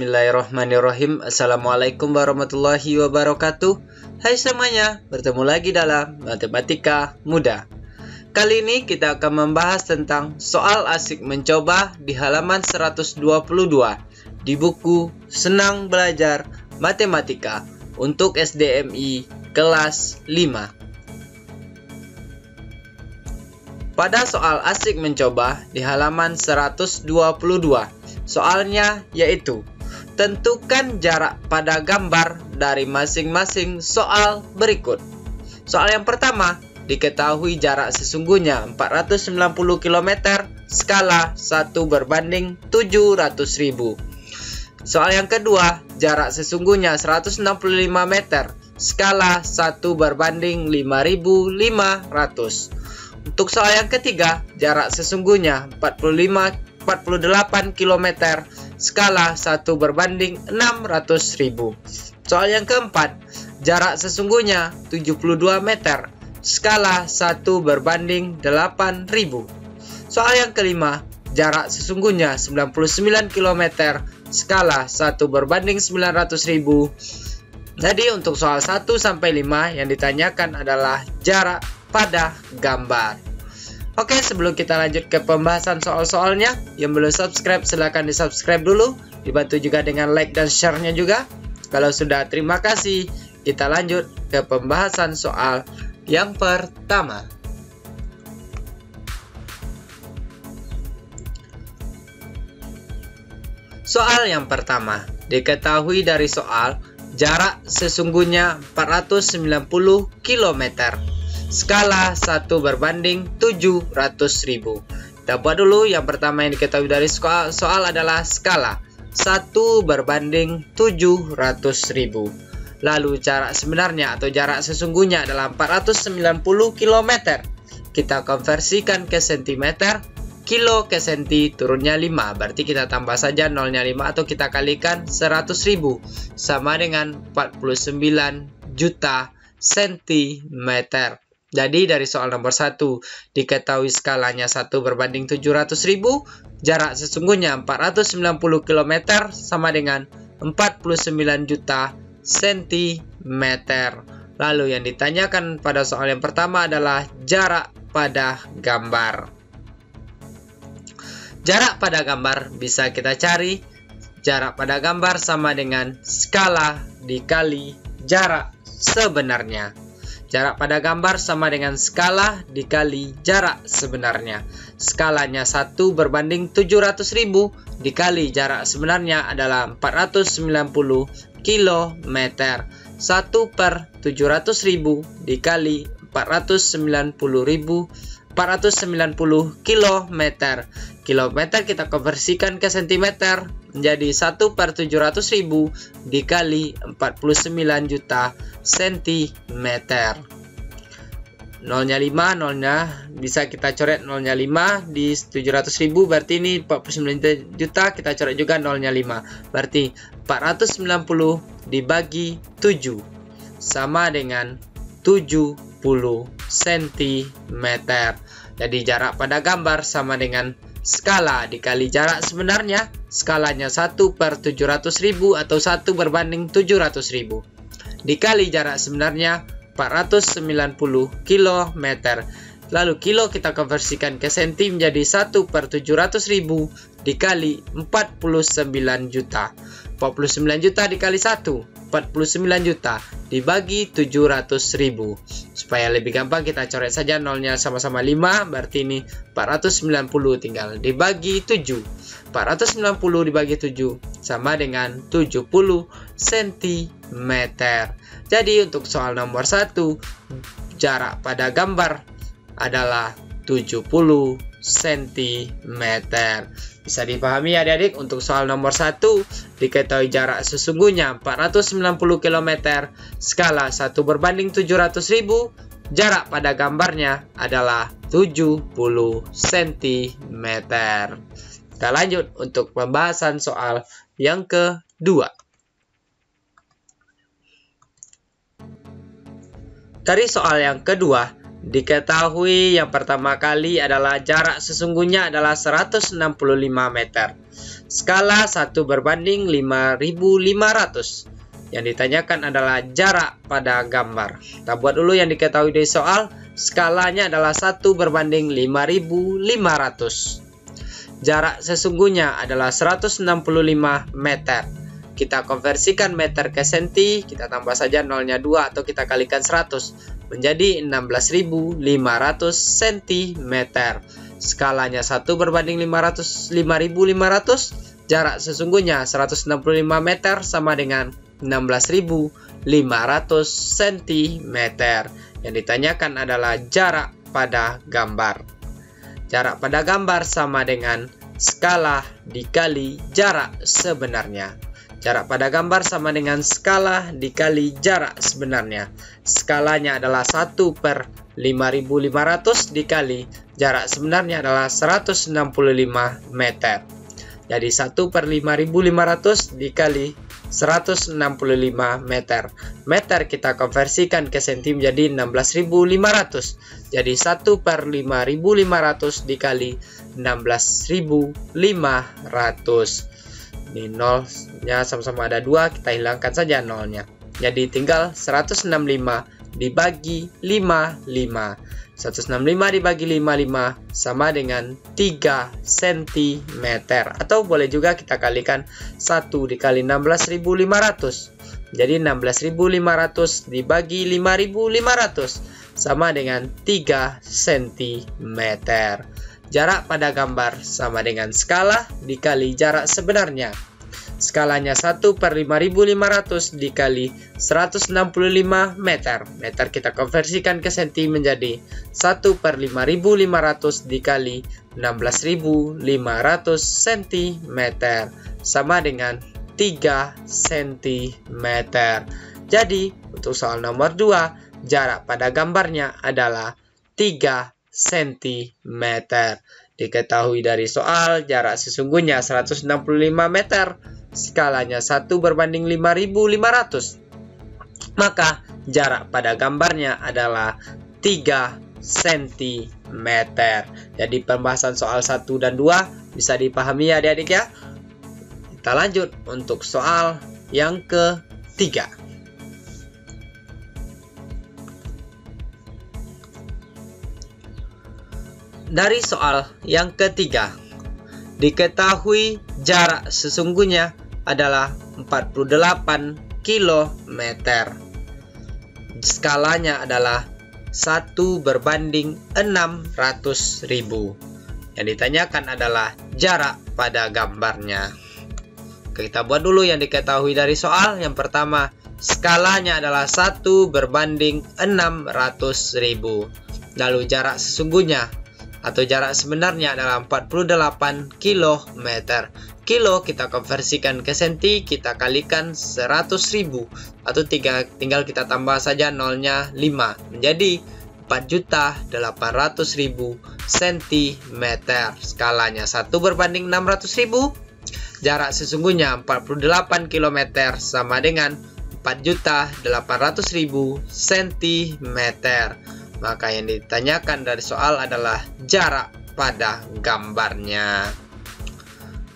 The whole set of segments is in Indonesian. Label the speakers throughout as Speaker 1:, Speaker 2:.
Speaker 1: Bismillahirrahmanirrahim. Assalamualaikum warahmatullahi wabarakatuh. Hai semuanya, bertemu lagi dalam Matematika Mudah. Kali ini kita akan membahas tentang soal asik mencoba di halaman 122 di buku Senang Belajar Matematika untuk SDMI kelas 5. Pada soal asik mencoba di halaman 122, soalnya yaitu tentukan jarak pada gambar dari masing-masing soal berikut. Soal yang pertama, diketahui jarak sesungguhnya 490 km skala 1/700.000. Soal yang kedua, jarak sesungguhnya 165 meter skala 1/5500. Untuk soal yang ketiga, jarak sesungguhnya 48 km skala 1/600.000. Soal yang keempat, jarak sesungguhnya 72 meter skala 1/8.000. Soal yang kelima, jarak sesungguhnya 99 km skala 1/900.000. Jadi untuk soal 1 sampai 5 yang ditanyakan adalah jarak pada gambar. Oke, sebelum kita lanjut ke pembahasan soal-soalnya, yang belum subscribe silahkan di subscribe dulu, dibantu juga dengan like dan share-nya juga. Kalau sudah, terima kasih. Kita lanjut ke pembahasan soal yang pertama. Soal yang pertama, diketahui dari soal jarak sesungguhnya 490 km skala 1/700.000. Kita buat dulu. Yang pertama yang diketahui dari soal adalah skala 1/700.000. Lalu jarak sebenarnya atau jarak sesungguhnya adalah 490 km. Kita konversikan ke cm, kilo ke senti, turunnya 5. Berarti kita tambah saja nolnya 5 atau kita kalikan 100.000 sama dengan 49 juta cm. Jadi dari soal nomor 1 diketahui skalanya 1/700.000, jarak sesungguhnya 490 km sama dengan 49 juta cm. Lalu yang ditanyakan pada soal yang pertama adalah jarak pada gambar. Jarak pada gambar bisa kita cari. Jarak pada gambar sama dengan skala dikali jarak sebenarnya. Jarak pada gambar sama dengan skala dikali jarak sebenarnya. Skalanya 1/700.000 dikali jarak sebenarnya adalah 490 km. 1/700.000 dikali 490 km. Kilometer kita konversikan ke cm menjadi 1/700.000 dikali 49 juta cm. Nolnya 5, nolnya bisa kita coret nolnya 5 di 700.000, berarti ini 49 juta, kita coret juga nolnya 5. Berarti 490 dibagi 7 sama dengan 70 cm. Jadi jarak pada gambar sama dengan skala dikali jarak sebenarnya. Skalanya 1/700.000 atau 1/700.000 dikali jarak sebenarnya 490 km. Lalu kilo kita konversikan ke senti menjadi 1/700.000 dikali 49 juta. 49 juta dikali 1, 49 juta dibagi 700.000. Supaya lebih gampang kita coret saja nolnya sama-sama 5, berarti ini 490 tinggal dibagi 7. 490 dibagi 7 sama dengan 70 cm. Jadi untuk soal nomor 1, jarak pada gambar adalah 70 cm. Bisa dipahami ya adik-adik, untuk soal nomor 1 diketahui jarak sesungguhnya 490 km skala 1/700.000, jarak pada gambarnya adalah 70 cm. Kita lanjut untuk pembahasan soal yang kedua. Dari soal yang kedua, diketahui yang pertama kali adalah jarak sesungguhnya adalah 165 meter. skala 1/5500. Yang ditanyakan adalah jarak pada gambar. Kita buat dulu yang diketahui dari soal. Skalanya adalah 1/5500. Jarak sesungguhnya adalah 165 meter. Kita konversikan meter ke senti, kita tambah saja nolnya 2 atau kita kalikan 100 menjadi 16.500 cm. Skalanya 1/5500. Jarak sesungguhnya 165 meter sama dengan 16.500 cm. Yang ditanyakan adalah jarak pada gambar. Jarak pada gambar sama dengan skala dikali jarak sebenarnya. Jarak pada gambar sama dengan skala dikali jarak sebenarnya. Skalanya adalah 1/5500 dikali jarak sebenarnya adalah 165 meter. Jadi 1/5500 dikali 165 meter. Meter kita konversikan ke senti menjadi 16.500. Jadi 1/5500 dikali 16.500. Ini nolnya sama-sama ada 2, kita hilangkan saja nolnya. Jadi tinggal 165 dibagi 55. 165 dibagi 55 sama dengan 3 cm. Atau boleh juga kita kalikan 1 dikali 16.500. Jadi 16.500 dibagi 5.500 sama dengan 3 cm. Jarak pada gambar sama dengan skala dikali jarak sebenarnya. Skalanya 1/5500 dikali 165 meter. Meter kita konversikan ke senti menjadi 1/5500 dikali 16.500 cm sama dengan 3 cm. Jadi untuk soal nomor 2, jarak pada gambarnya adalah 3 cm. Diketahui dari soal jarak sesungguhnya 165 meter. Skalanya 1/5500. Maka jarak pada gambarnya adalah 3 cm. Jadi pembahasan soal 1 dan 2 bisa dipahami ya adik-adik ya. Kita lanjut untuk soal yang ketiga. Dari soal yang ketiga, diketahui jarak sesungguhnya adalah 48 km. Skalanya adalah 1/600.000. Yang ditanyakan adalah jarak pada gambarnya. Kita buat dulu yang diketahui dari soal. Yang pertama, skalanya adalah 1/600.000. Lalu jarak sesungguhnya atau jarak sebenarnya adalah 48 km. Kilo kita konversikan ke senti, kita kalikan 100.000 atau tinggal kita tambah saja nolnya 5 menjadi 4.800.000 cm. Skalanya 1/600.000. Jarak sesungguhnya 48 km sama dengan 4.800.000 cm. Maka yang ditanyakan dari soal adalah jarak pada gambarnya.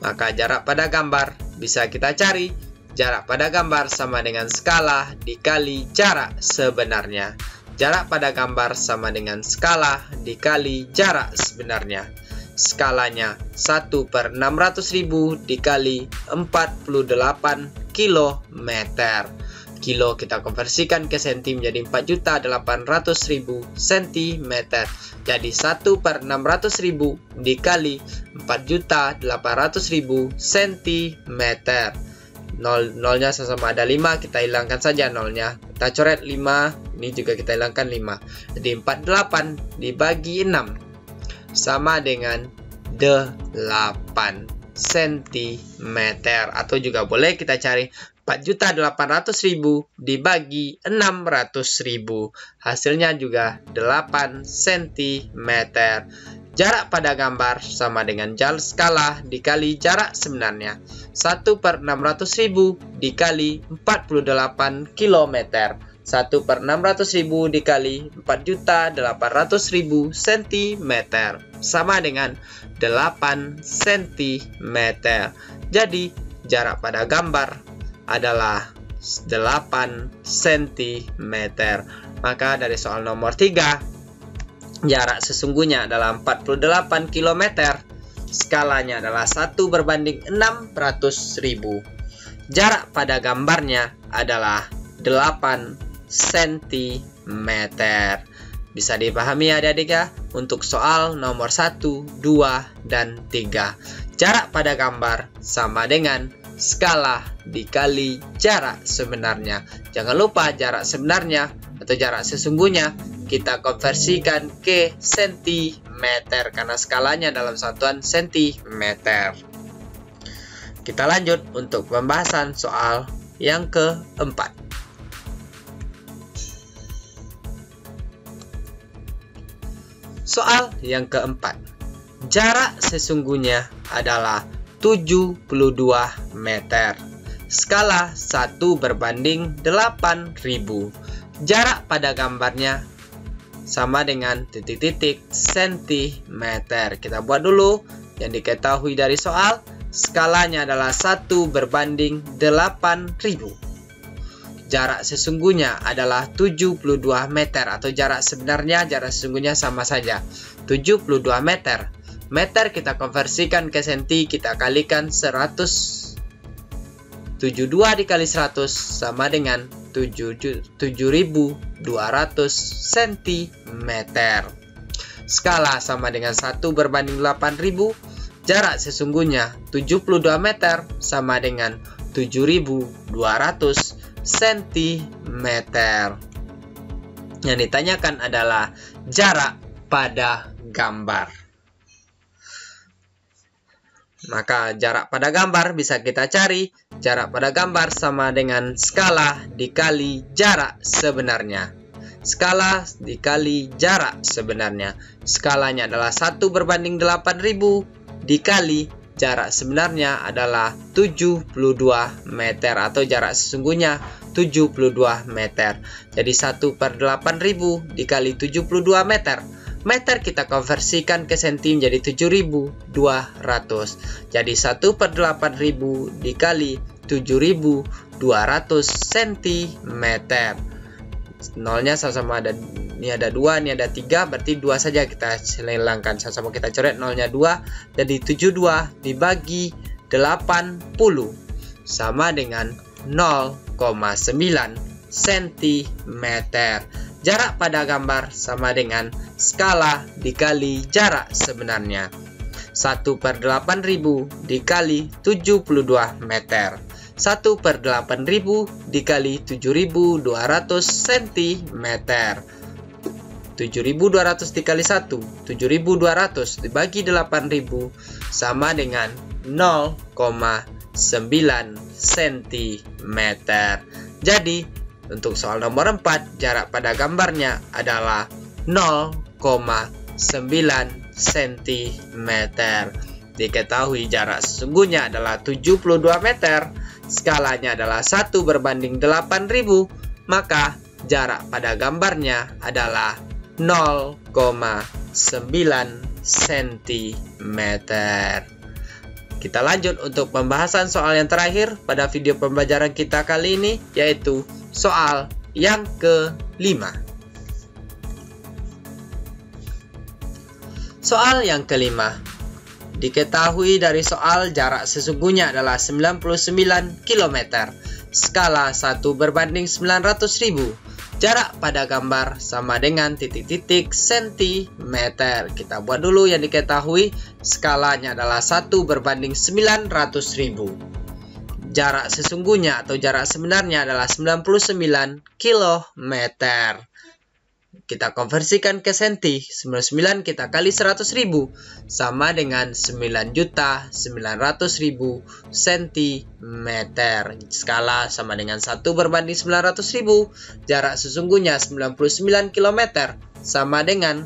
Speaker 1: Maka jarak pada gambar bisa kita cari. Jarak pada gambar sama dengan skala dikali jarak sebenarnya. Jarak pada gambar sama dengan skala dikali jarak sebenarnya. Skalanya 1/600.000 dikali 48 km. Kilo kita konversikan ke senti menjadi 4.800.000 cm. Jadi 1/600.000 dikali 4.800.000 cm. Nolnya sama ada 5, kita hilangkan saja nolnya. Kita coret 5, ini juga kita hilangkan 5. Jadi 48 dibagi 6 sama dengan 8 cm. Atau juga boleh kita cari 4.800.000 dibagi 600.000. Hasilnya juga 8 cm. Jarak pada gambar sama dengan jarak skala dikali jarak sebenarnya. 1/600.000 dikali 48 km 1/600.000 dikali 4.800.000 cm sama dengan 8 cm. Jadi jarak pada gambar adalah 8 cm. Maka dari soal nomor 3, jarak sesungguhnya adalah 48 km. Skalanya adalah 1/600.000. Jarak pada gambarnya adalah 8 cm. Bisa dipahami adik-adik ya? Untuk soal nomor 1, 2, dan 3. Jarak pada gambar sama dengan skala dikali jarak sebenarnya. Jangan lupa jarak sebenarnya atau jarak sesungguhnya kita konversikan ke sentimeter karena skalanya dalam satuan sentimeter. Kita lanjut untuk pembahasan soal yang keempat. Soal yang keempat. Jarak sesungguhnya adalah 72 meter. Skala 1/8.000. Jarak pada gambarnya sama dengan titik-titik sentimeter. Kita buat dulu yang diketahui dari soal. Skalanya adalah 1/8.000. Jarak sesungguhnya adalah 72 meter atau jarak sebenarnya, jarak sesungguhnya sama saja. 72 meter. Meter kita konversikan ke senti, kita kalikan 100. 72 dikali 100 sama dengan 7.200 cm. Skala sama dengan 1/8.000. Jarak sesungguhnya 72 meter sama dengan 7.200 cm. Yang ditanyakan adalah jarak pada gambar. Maka jarak pada gambar bisa kita cari. Jarak pada gambar sama dengan skala dikali jarak sebenarnya. Skala dikali jarak sebenarnya. Skalanya adalah 1/8.000 dikali jarak sebenarnya adalah 72 meter atau jarak sesungguhnya 72 meter. Jadi 1/8.000 dikali 72 meter. Meter kita konversikan ke senti menjadi 7.200. Jadi 1/8.000 dikali 7.200 cm. Nolnya sama-sama ada, ini ada 2, ini ada 3, berarti 2 saja kita hilangkan. Sama-sama kita coret nolnya 2, jadi 72 dibagi 80 sama dengan 0,9 cm. Jarak pada gambar sama dengan skala dikali jarak sebenarnya. 1/8.000 dikali 72 meter. 1/8.000 dikali 7.200 cm. 7.200 dikali 1, 7.200 dibagi 8.000 sama dengan 0,9 cm. Jadi untuk soal nomor 4, jarak pada gambarnya adalah 0,9 cm. Diketahui jarak sesungguhnya adalah 72 meter. Skalanya adalah 1/8.000. Maka jarak pada gambarnya adalah 0,9 cm. Kita lanjut untuk pembahasan soal yang terakhir pada video pembelajaran kita kali ini, yaitu soal yang kelima. Soal yang kelima. Diketahui dari soal jarak sesungguhnya adalah 99 km. Skala 1/900.000. Jarak pada gambar sama dengan titik-titik sentimeter. Kita buat dulu yang diketahui. Skalanya adalah 1/900.000. Jarak sesungguhnya atau jarak sebenarnya adalah 99 km. Kita konversikan ke senti. 99 kita kali 100.000 sama dengan 9.900.000 cm. Skala sama dengan 1/900.000. Jarak sesungguhnya 99 km sama dengan,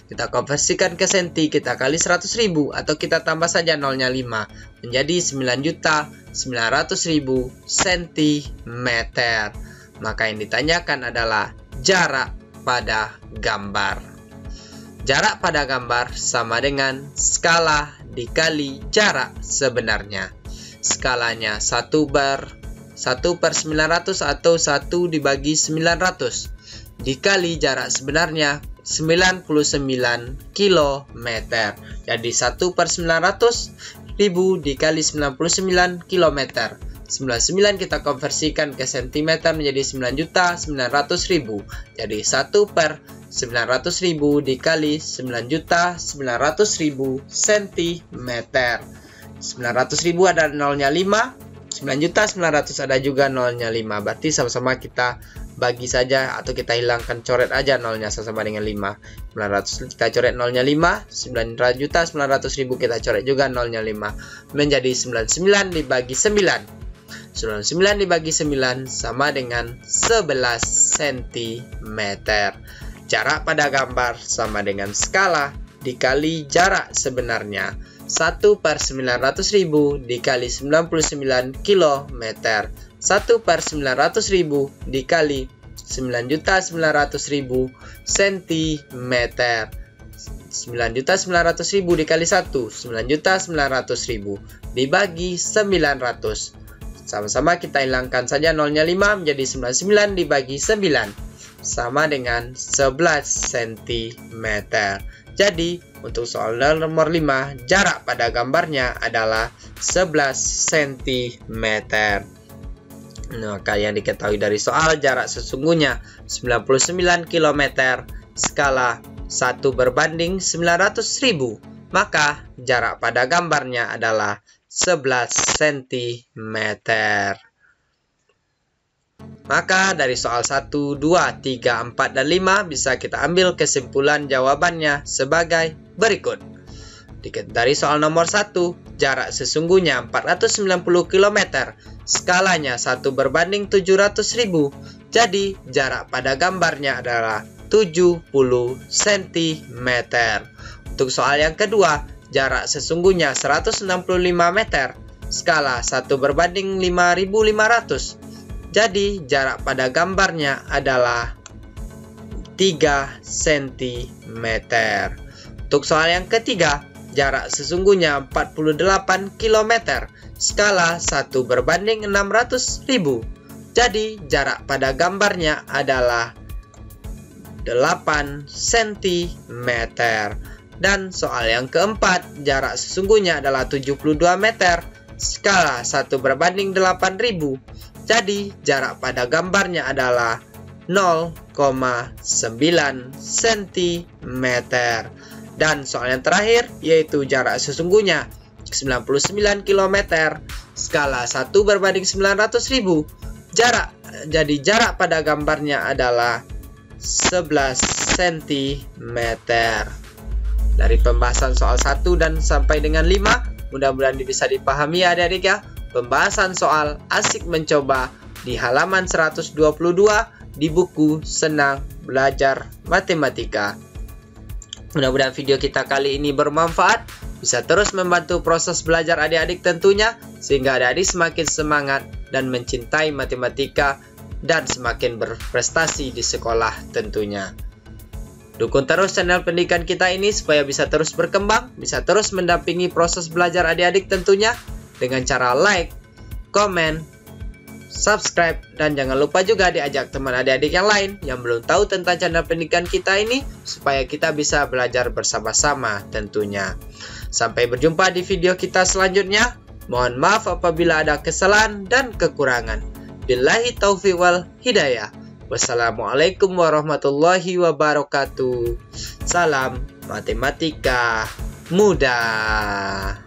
Speaker 1: kita konversikan ke senti, kita kali 100.000 atau kita tambah saja nolnya 5 menjadi 9.900.000 cm. Maka yang ditanyakan adalah jarak pada gambar. Jarak pada gambar sama dengan skala dikali jarak sebenarnya. Skalanya 1/900 atau 1 dibagi 900 dikali jarak sebenarnya 99 km. Jadi 1/900.000 dikali 99 km. 99 kita konversikan ke cm menjadi 9.900.000. Jadi 1/900.000 dikali 9.900.000 cm. 900.000 ada nolnya 5. 9.900 ada juga nolnya 5. Berarti sama-sama kita bagi saja atau kita hilangkan, coret aja nolnya sama dengan 5. 900 kita coret nolnya 5. 9.900.000 kita coret juga nolnya 5. Menjadi 99 dibagi 9. 99 dibagi 9 sama dengan 11 cm. Jarak pada gambar sama dengan skala dikali jarak sebenarnya. 1/900.000 dikali 99 km. 1/900.000 dikali 9.900.000 cm. 9.900.000 dikali 1, 9.900.000 dibagi 900. Sama-sama kita hilangkan saja nolnya 5 menjadi 99 dibagi 9 sama dengan 11 cm. Jadi untuk soal nomor 5, jarak pada gambarnya adalah 11 cm. Maka yang diketahui dari soal, jarak sesungguhnya 99 km, skala 1/900.000. Maka jarak pada gambarnya adalah 11 cm. Maka dari soal 1, 2, 3, 4, dan 5 bisa kita ambil kesimpulan jawabannya sebagai berikut. Dari soal nomor 1, jarak sesungguhnya 490 km, skalanya 1/700.000. Jadi jarak pada gambarnya adalah 70 cm. Untuk soal yang kedua, jarak sesungguhnya 165 meter, skala 1/5500. Jadi jarak pada gambarnya adalah 3 cm. Untuk soal yang ketiga, jarak sesungguhnya 48 km, skala 1/600.000. Jadi jarak pada gambarnya adalah 8 cm. Dan soal yang keempat, jarak sesungguhnya adalah 72 meter, skala 1/8.000. Jadi jarak pada gambarnya adalah 0,9 cm. Dan soal yang terakhir yaitu jarak sesungguhnya 99 km, skala 1/900.000. Jadi jarak pada gambarnya adalah 11 cm. Dari pembahasan soal 1 dan sampai dengan 5, mudah-mudahan bisa dipahami ya adik-adik ya. Pembahasan soal asik mencoba di halaman 122 di buku Senang Belajar Matematika. Mudah-mudahan video kita kali ini bermanfaat, bisa terus membantu proses belajar adik-adik tentunya, sehingga adik-adik semakin semangat dan mencintai matematika dan semakin berprestasi di sekolah tentunya. Dukung terus channel pendidikan kita ini supaya bisa terus berkembang, bisa terus mendampingi proses belajar adik-adik tentunya dengan cara like, komen, subscribe, dan jangan lupa juga diajak teman adik-adik yang lain yang belum tahu tentang channel pendidikan kita ini supaya kita bisa belajar bersama-sama tentunya. Sampai berjumpa di video kita selanjutnya. Mohon maaf apabila ada kesalahan dan kekurangan. Billahi taufiq wal hidayah. Wassalamualaikum warahmatullahi wabarakatuh. Salam matematika mudah.